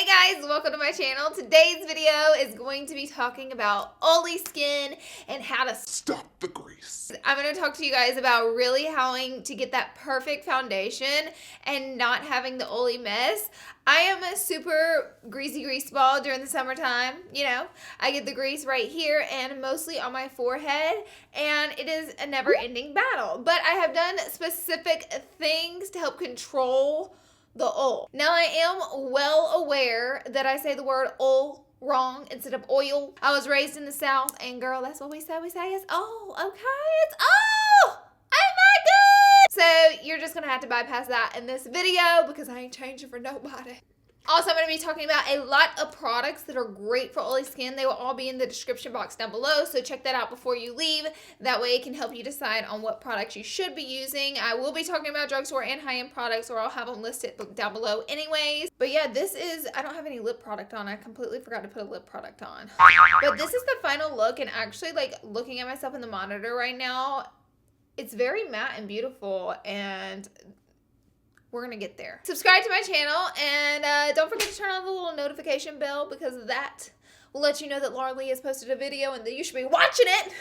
Hey guys, welcome to my channel. Today's video is going to be talking about oily skin and how to stop the grease. I'm going to talk to you guys about really how to get that perfect foundation and not having the oily mess. I am a super greasy grease ball during the summertime. You know, I get the grease right here and mostly on my forehead, and it is a never-ending battle. But I have done specific things to help control the oil. Now I am well aware that I say the word oil wrong instead of oil. I was raised in the South, and girl, that's what we say. We say it's oh, okay, it's oh my god. So you're just gonna have to bypass that in this video because I ain't changing for nobody. Also, I'm going to be talking about a lot of products that are great for oily skin. They will all be in the description box down below, so check that out before you leave. That way it can help you decide on what products you should be using. I will be talking about drugstore and high-end products, or I'll have them listed down below anyways. But yeah, this is, I don't have any lip product on. I completely forgot to put a lip product on. But this is the final look, and actually, like, looking at myself in the monitor right now, it's very matte and beautiful, and we're gonna get there. Subscribe to my channel, and don't forget to turn on the little notification bell because that will let you know that Laura Lee has posted a video and that you should be watching it.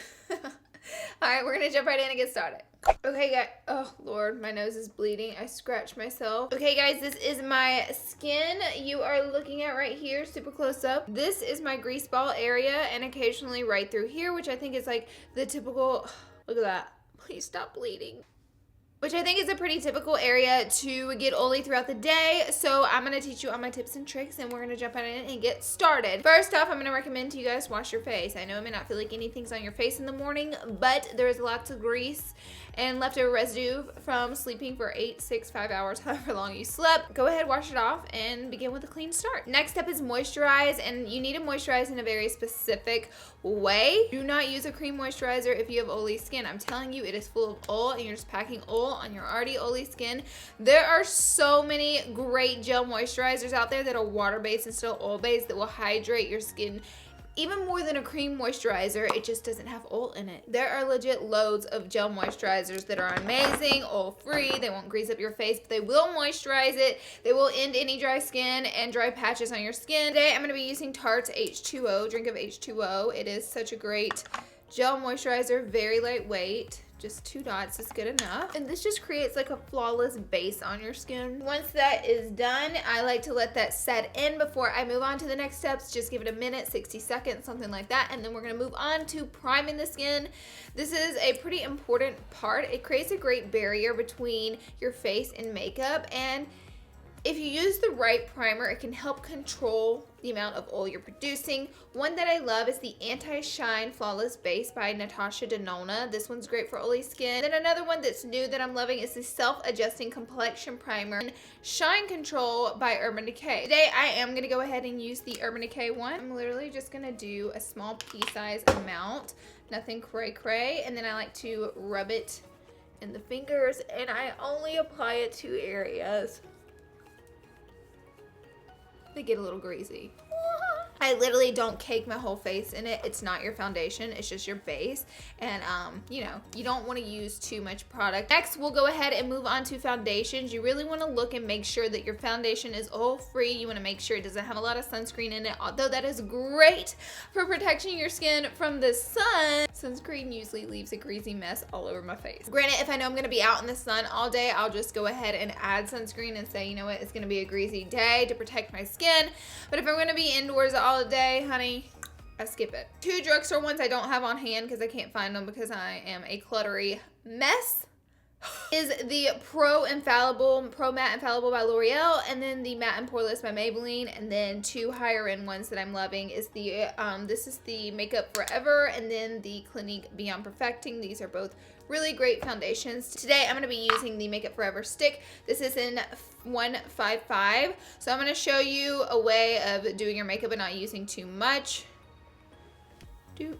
Alright, we're gonna jump right in and get started. Okay guys, oh Lord, my nose is bleeding. I scratched myself. Okay guys, this is my skin you are looking at right here, super close up. This is my grease ball area, and occasionally right through here, which I think is like the typical, look at that. Please stop bleeding. Which I think is a pretty typical area to get oily throughout the day. So I'm going to teach you all my tips and tricks, and we're going to jump right in and get started. First off, I'm going to recommend to you guys wash your face. I know it may not feel like anything's on your face in the morning, but there is lots of grease and leftover residue from sleeping for 8, 6, 5 hours, however long you slept. Go ahead, wash it off, and begin with a clean start. Next step is moisturize, and you need to moisturize in a very specific way. Do not use a cream moisturizer if you have oily skin. I'm telling you, it is full of oil, and you're just packing oil on your already oily skin. There are so many great gel moisturizers out there that are water-based and still oil-based that will hydrate your skin even more than a cream moisturizer. It just doesn't have oil in it. There are legit loads of gel moisturizers that are amazing, oil-free. They won't grease up your face, but they will moisturize it. They will end any dry skin and dry patches on your skin. Today, I'm going to be using Tarte's H2O, Drink of H2O. It is such a great gel moisturizer, very lightweight. Just 2 dots is good enough. And this just creates like a flawless base on your skin. Once that is done, I like to let that set in before I move on to the next steps. Just give it a minute, 60 seconds, something like that. And then we're gonna move on to priming the skin. This is a pretty important part. It creates a great barrier between your face and makeup. And if you use the right primer, it can help control the amount of oil you're producing. One that I love is the Anti-Shine Flawless Base by Natasha Denona. This one's great for oily skin. Then another one that's new that I'm loving is the Self-Adjusting Complexion Primer, Shine Control by Urban Decay. Today, I am going to go ahead and use the Urban Decay one. I'm literally just going to do a small pea-size amount, nothing cray-cray, and then I like to rub it in the fingers, and I only apply it to areas they get a little greasy. I literally don't cake my whole face in it. It's not your foundation, it's just your base. And you know, you don't want to use too much product. Next, we'll go ahead and move on to foundations. You really want to look and make sure that your foundation is oil-free. You want to make sure it doesn't have a lot of sunscreen in it, although that is great for protecting your skin from the sun. Sunscreen usually leaves a greasy mess all over my face. Granted, if I know I'm going to be out in the sun all day, I'll just go ahead and add sunscreen and say, you know what, it's going to be a greasy day to protect my skin. But if I'm going to be indoors all day, honey, I skip it. 2 drugstore ones I don't have on hand because I can't find them because I am a cluttery mess is the Pro Matte Infallible by L'Oreal, and then the Matte and Poreless by Maybelline. And then 2 higher end ones that I'm loving is the this is the Makeup Forever, and then the Clinique Beyond Perfecting. These are both really great foundations. Today I'm going to be using the Makeup Forever stick. This is in 155. So I'm going to show you a way of doing your makeup and not using too much. Doop.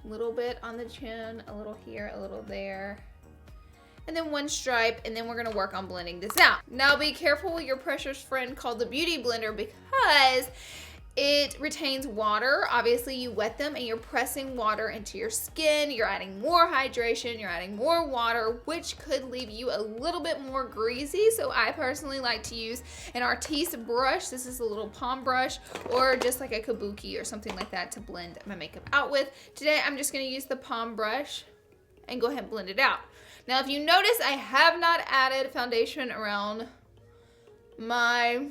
A little bit on the chin, a little here, a little there, and then 1 stripe, and then we're gonna work on blending this out. Now be careful with your precious friend called the Beauty Blender, because It retains water. Obviously, you wet them and you're pressing water into your skin. You're adding more hydration. You're adding more water, which could leave you a little bit more greasy. So I personally like to use an Artiste brush. This is a little palm brush, or just like a kabuki or something like that to blend my makeup out with. Today, I'm just going to use the palm brush and go ahead and blend it out. Now, if you notice, I have not added foundation around my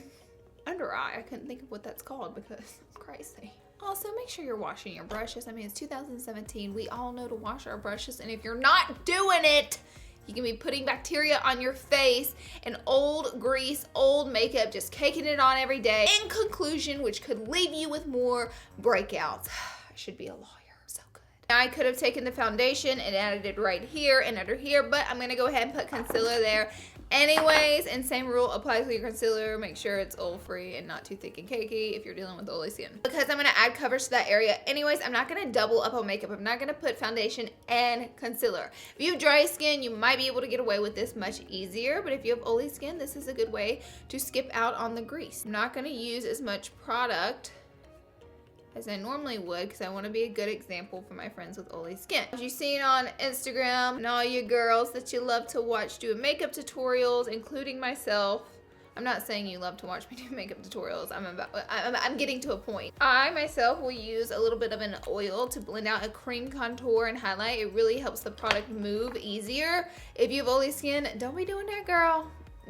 under eye. I couldn't think of what that's called because I'm crazy. Also, make sure you're washing your brushes. I mean, it's 2017. We all know to wash our brushes, and if you're not doing it, you can be putting bacteria on your face and old grease, old makeup, just caking it on every day. In conclusion, which could leave you with more breakouts. I should be a lawyer. So good. I could have taken the foundation and added it right here and under here, but I'm gonna go ahead and put concealer there anyways, and same rule applies with your concealer. Make sure it's oil free and not too thick and cakey if you're dealing with oily skin. Because I'm gonna add coverage to that area anyways, I'm not gonna double up on makeup. I'm not gonna put foundation and concealer. If you have dry skin, you might be able to get away with this much easier, but if you have oily skin, this is a good way to skip out on the grease. I'm not gonna use as much product as I normally would because I want to be a good example for my friends with oily skin. As you've seen on Instagram and all you girls that you love to watch doing makeup tutorials, including myself. I'm not saying you love to watch me do makeup tutorials. I'm getting to a point. I myself will use a little bit of an oil to blend out a cream contour and highlight. It really helps the product move easier. If you have oily skin, don't be doing that, girl.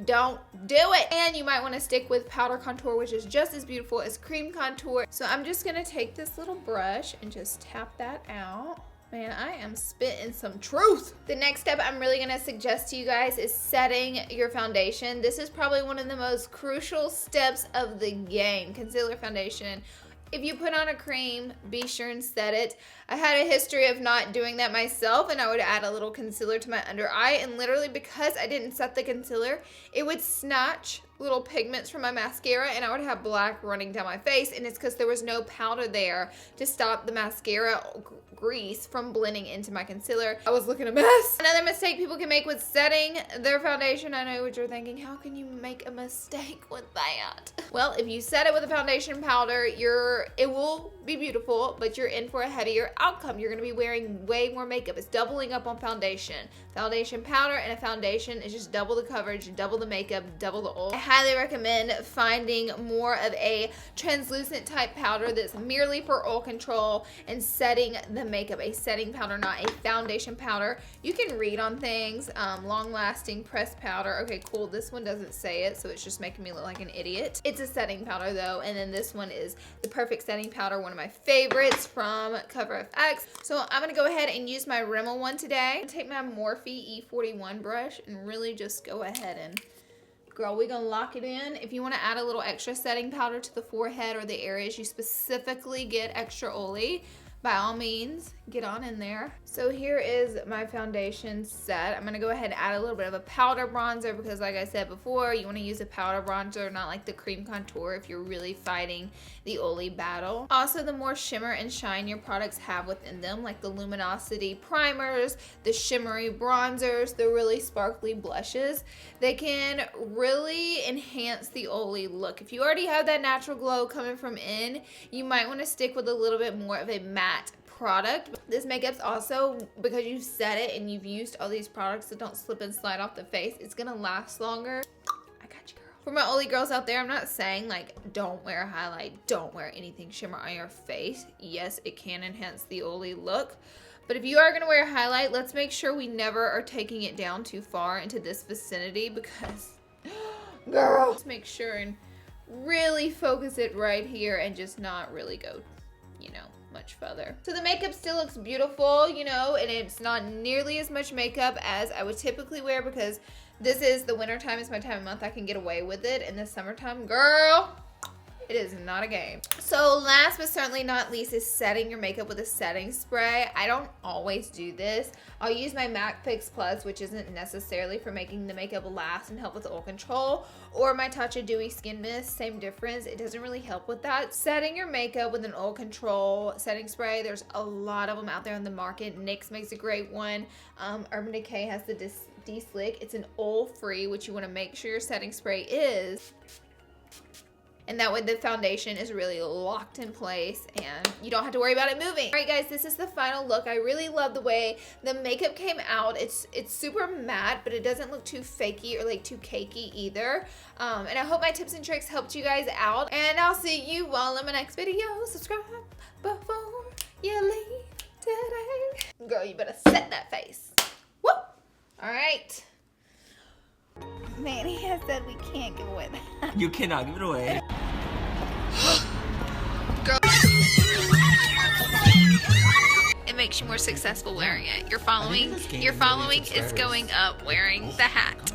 Don't do it. And you might want to stick with powder contour, which is just as beautiful as cream contour. So I'm just going to take this little brush and just tap that out. Man, I am spitting some truth. The next step I'm really going to suggest to you guys is setting your foundation. This is probably one of the most crucial steps of the game, concealer, foundation. If you put on a cream, be sure and set it. I had a history of not doing that myself, and I would add a little concealer to my under eye, and literally because I didn't set the concealer, it would snatch little pigments from my mascara, and I would have black running down my face, and it's because there was no powder there to stop the mascara grease from blending into my concealer. I was looking a mess. Another mistake people can make with setting their foundation, I know what you're thinking, how can you make a mistake with that? Well, if you set it with a foundation powder, it will be beautiful, but you're in for a heavier outcome. You're gonna be wearing way more makeup. It's doubling up on foundation. Foundation powder and a foundation is just double the coverage, double the makeup, double the oil. I highly recommend finding more of a translucent type powder that's merely for oil control and setting the makeup. A setting powder, not a foundation powder. You can read on things, long lasting pressed powder. Okay, cool, this one doesn't say it, so it's just making me look like an idiot. It's a setting powder though, and then this one is the perfect setting powder, one of my favorites from CoverFX. So I'm gonna go ahead and use my Rimmel one today. Take my Morphe E41 brush and really just go ahead and, girl, we're gonna lock it in. If you wanna add a little extra setting powder to the forehead or the areas you specifically get extra oily, by all means, get on in there. So here is my foundation set. I'm gonna go ahead and add a little bit of a powder bronzer because like I said before, you wanna use a powder bronzer, not like the cream contour if you're really fighting the oily battle. Also, the more shimmer and shine your products have within them, like the luminosity primers, the shimmery bronzers, the really sparkly blushes, they can really enhance the oily look. If you already have that natural glow coming from in, you might wanna stick with a little bit more of a matte product. This makeup's also, because you've set it and you've used all these products that don't slip and slide off the face, it's gonna last longer. I got you, girl. For my oily girls out there, I'm not saying like don't wear a highlight, don't wear anything shimmer on your face. Yes, it can enhance the oily look, but if you are gonna wear a highlight, let's make sure we never are taking it down too far into this vicinity because, girl, let's make sure and really focus it right here and just not really go, you know, much further. So the makeup still looks beautiful, you know, and it's not nearly as much makeup as I would typically wear because this is the winter time, it's my time of month I can get away with it. In the summertime, girl, it is not a game. So last but certainly not least is setting your makeup with a setting spray. I don't always do this. I'll use my MAC Fix Plus, which isn't necessarily for making the makeup last and help with oil control, or my Tatcha Dewy Skin Mist, same difference. It doesn't really help with that. Setting your makeup with an oil control setting spray, there's a lot of them out there on the market. NYX makes a great one. Urban Decay has the D-Slick. It's an oil-free, which you want to make sure your setting spray is. And that way the foundation is really locked in place and you don't have to worry about it moving. All right, guys, this is the final look. I really love the way the makeup came out. It's super matte, but it doesn't look too fakey or like too cakey either. And I hope my tips and tricks helped you guys out. And I'll see you all in my next video. Subscribe before you leave today. Girl, you better set that face. Woo! All right. Manny has said we can't give away that. You cannot give it away. Girl. It makes you more successful wearing it. Your following is going up wearing the hat.